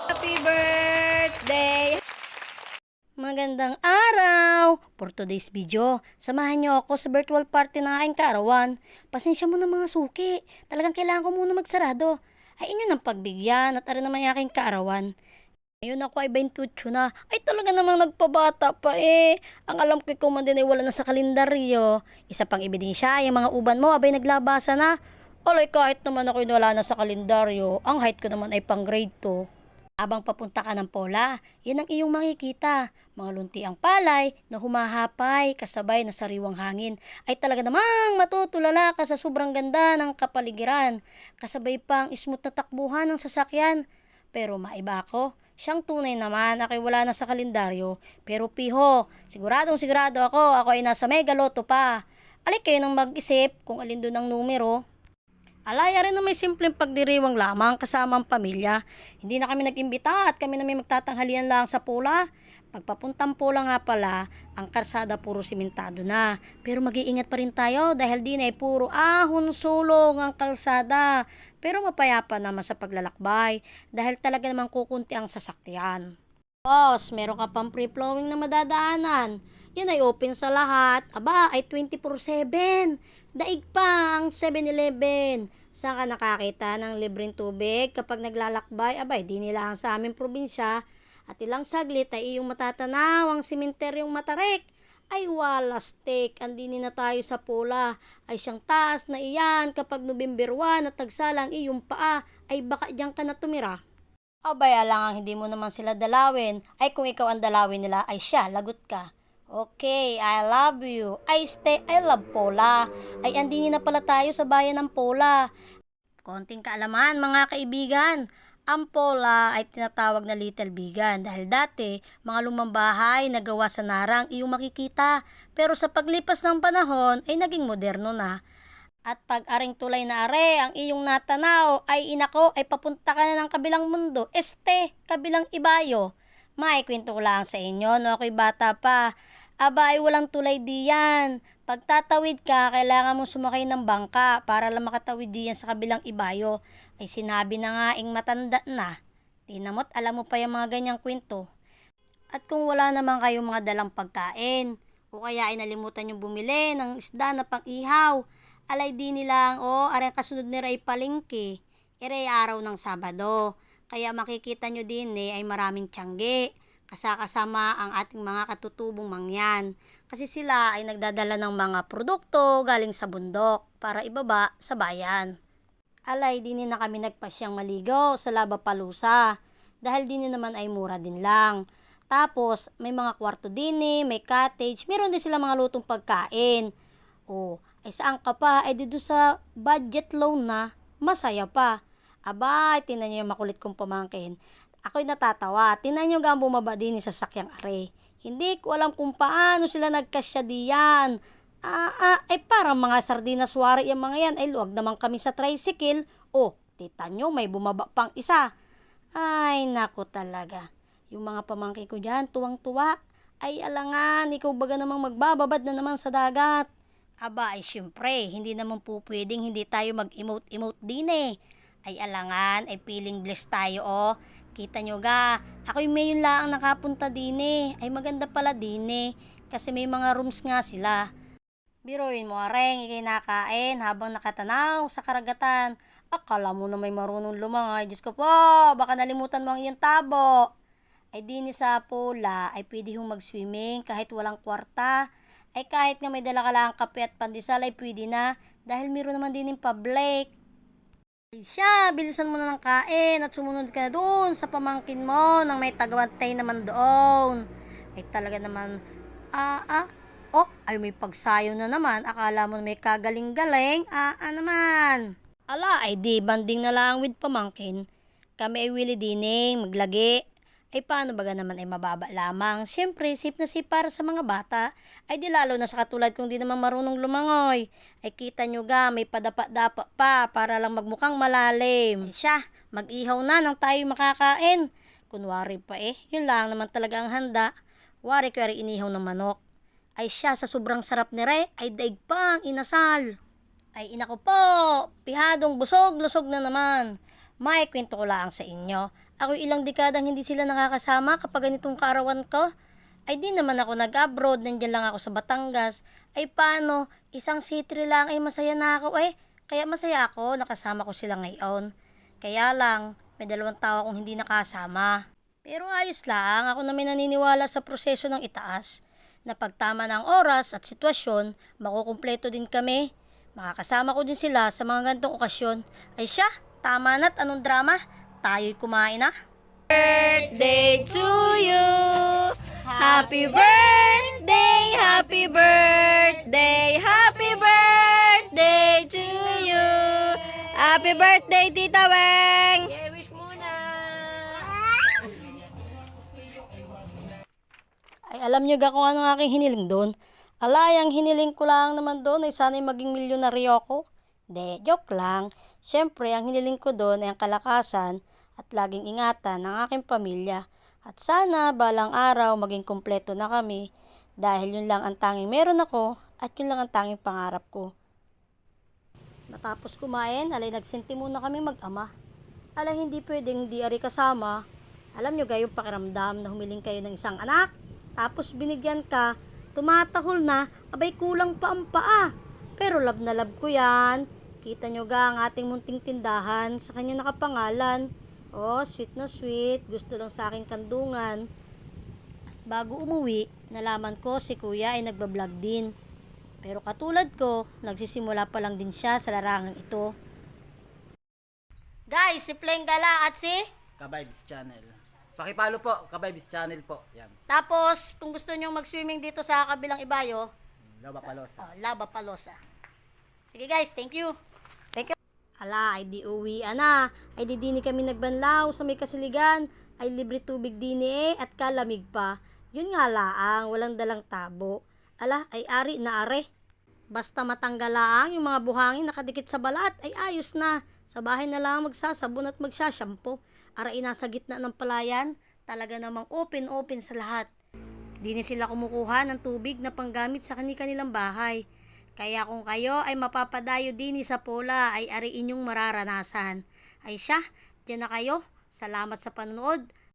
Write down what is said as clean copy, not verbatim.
Happy birthday! Magandang araw! For today's video, samahan niyo ako sa virtual party ng aking kaarawan. Pasensya mo na mga suki. Talagang kailangan ko muna magsarado. Ay inyo ng pagbigyan at arin naman yung aking kaarawan. Ngayon ako ay 28 na. Ay talaga namang nagpabata pa eh. Ang alam ko ikaw man din ay wala na sa kalendaryo. Isa pang ebidensya, yung mga uban mo abay naglabasa na. Alay kahit naman ako wala na sa kalendaryo. Ang height ko naman ay pang grade 2. Abang papunta ka ng pola, yan ang iyong makikita. Mga lunti ang palay na humahapay kasabay na sariwang hangin ay talaga namang matutulala ka sa sobrang ganda ng kapaligiran. Kasabay pang smooth na takbuhan ng sasakyan. Pero maiba ako, siyang tunay naman ako'y wala na sa kalendaryo. Pero piho, siguradong sigurado ako ay nasa Mega Lotto pa. Alik kayo nang mag-isip kung alin doon ang numero. Alaya rin na may simpleng pagdiriwang lamang kasama ang pamilya. Hindi na kami nag-imbita at kami na may magtatanghalian lang sa pula. Pagpapuntang pula nga pala, ang karsada puro simentado na. Pero mag-iingat pa rin tayo dahil di na ay puro ahon sulong ang kalsada. Pero mapayapa naman sa paglalakbay dahil talaga namang kukunti ang sasakyan. Boss, meron ka pang free-flowing na madadaanan. Yan ay open sa lahat. Aba, ay 24/7. Daig pa ang 7-Eleven. Saan ka nakakita ng libreng tubig kapag naglalakbay? Abay, di nila ang sa aming probinsya. At ilang saglit ay iyong matatanaw ang simenteryong Matarik. Ay wala steak, andini na tayo sa pula. Ay siyang taas na iyan kapag November 1 at tagsalang iyong paa ay baka diyan ka na tumira. Abay, alang hindi mo naman sila dalawin. Ay kung ikaw ang dalawin nila ay siya, lagot ka. Okay, I love you. I love Pola. Ay andini na pala tayo sa bayan ng Pola. Konting kaalaman mga kaibigan. Ang Pola ay tinatawag na Little Bigan dahil dati mga lumang bahay na gawa sa narang iyong makikita. Pero sa paglipas ng panahon ay naging moderno na. At pag aring tulay na are ang iyong natanaw ay inako ay papunta ka na ng kabilang mundo. Kabilang ibayo. May kwento ko lang sa inyo no ako'y bata pa. Aba ay walang tulay diyan. Pag tatawid ka, kailangan mong sumakay ng bangka para lang makatawid diyan sa kabilang ibayo. Ay sinabi na nga ing matanda na. Tinamot, alam mo pa yung mga ganyang kwento. At kung wala naman kayong mga dalang pagkain, o kaya ay nalimutan yung bumili ng isda na pang-ihaw, alay di nilang, arang kasunod ni Ray palengke, iray araw ng Sabado. Kaya makikita nyo din ay maraming tiyangge. Kasama ang ating mga katutubong mangyan. Kasi sila ay nagdadala ng mga produkto galing sa bundok para ibaba sa bayan. Alay, din na kami nagpasyang maligaw sa Lavapalusa dahil din naman ay mura din lang. Tapos, may mga kwarto din may cottage, meron din sila mga lutong pagkain. Ay saan ka pa? Ay dito sa budget loan na, masaya pa. Aba, tinan niyo yung makulit kong pamangkin. Ako'y natatawa. Tinan nyo gang bumaba din sa sakyang are. Hindi ko alam kung paano sila nagkasya diyan. Ay parang mga sardinas wari yung mga yan. Ay luwag naman kami sa tricycle. Tita nyo, may bumaba pang isa. Ay, naku talaga. Yung mga pamangkin ko dyan, tuwang-tuwa. Ay alangan, ikaw baga namang magbababad na naman sa dagat. Aba, ay syempre, hindi naman po pwedeng hindi tayo mag-emote-emote din Ay alangan, ay feeling blessed tayo Kita nyo ga, ako'y mayon lang nakapunta din Ay maganda pala din kasi may mga rooms nga sila. Biruin mo areng, ikay nakain habang nakatanaw sa karagatan. Akala mo na may marunong lumangay. Diyos ko po, baka nalimutan mo ang iyong tabo. Ay din sa pula, ay pwede hong mag-swimming kahit walang kwarta. Ay kahit nga may dala ka lang kape at pandesal ay pwede na dahil meron naman din yung public. Ay siya, bilisan mo na ng kain at sumunod ka na doon sa pamangkin mo nang may tagawantay naman doon. Ay talaga naman, ay may pagsayo na naman, akala mo may kagaling-galing, naman. Ala, ay di, banding na lang with pamangkin. Kami ay willy dining, maglagi. Ay paano baga naman ay mababa lamang. Siyempre, safe na safe para sa mga bata. Ay di lalo na sa katulad kung di naman marunong lumangoy. Ay kita nyo ga, may padapa-dapa pa para lang magmukhang malalim. Ay siya, mag-ihaw na nang tayo makakain. Kunwari pa yun lang naman talaga ang handa. Wari-kwari inihaw ng manok. Ay siya, sa sobrang sarap ni Re, ay daig pang inasal. Ay inako po, pihadong busog, lusog na naman. Maikwento ko lang sa inyo. Ako ilang dekadang hindi sila nakakasama kapag ganitong kaarawan ko. Ay di naman ako nag-abroad, nandiyan lang ako sa Batangas. Ay paano, isang city lang ay masaya na ako eh. Kaya masaya ako, nakasama ko sila ngayon. Kaya lang, may 2 tao akong hindi nakasama. Pero ayos lang, ako naman naniniwala sa proseso ng itaas. Na pagtama ng oras at sitwasyon, makukumpleto din kami. Makakasama ko din sila sa mga ganitong okasyon. Ay siya, tama na't anong drama? Tayo'y kumain na. Birthday to you! Happy birthday! Happy birthday! Happy birthday to you! Happy birthday, Tita Weng! Yeah, wish muna. Ay, alam nyo ga kung ano ang aking hiniling doon? Alayang hiniling ko lang naman doon ay sana'y maging milyonaryo ako. De, joke lang. Siyempre, ang hiniling ko doon ay ang kalakasan at laging ingatan ng aking pamilya. At sana balang araw maging kumpleto na kami dahil yun lang ang tanging meron ako at yun lang ang tanging pangarap ko. Natapos kumain, alay nagsinti muna kami mag-ama. Alay hindi pwedeng di ari kasama. Alam nyo gayong pakiramdam na humiling kayo ng isang anak, tapos binigyan ka, tumatahol na, abay kulang pa ang paa. Pero love na love ko yan. Kita nyo ga ang ating munting tindahan, sa kanya nakapangalan. Oh, sweet na sweet, gusto lang sa aking kandungan. At bago umuwi, nalaman ko si kuya ay nagbablog din. Pero katulad ko, nagsisimula pa lang din siya sa larangang ito. Guys, si Pleng Gala at si... Kabibes Channel. Pakipalo po, Kabibes Channel po. Yan. Tapos, kung gusto nyong mag-swimming dito sa kabilang ibayo, Laba Palosa. Laba Palosa. Sige guys, thank you. Thank you. Ala, ay di uwian na. Ay di dini kami nagbanlaw sa may kasiligan. Ay libre tubig dini at kalamig pa. Yun nga laang, walang dalang tabo. Ala, ay ari na are. Basta matanggal laang yung mga buhangin nakadikit sa balat, ay ayos na. Sa bahay na lang magsasabon at magsashampoo. Aray nasa gitna ng palayan, talaga namang open sa lahat. Dini sila kumukuha ng tubig na panggamit sa kanilang bahay. Kaya kung kayo ay mapapadayo dini sa Pola, ay ari inyong mararanasan. Ay siya, dyan na kayo. Salamat sa panonood.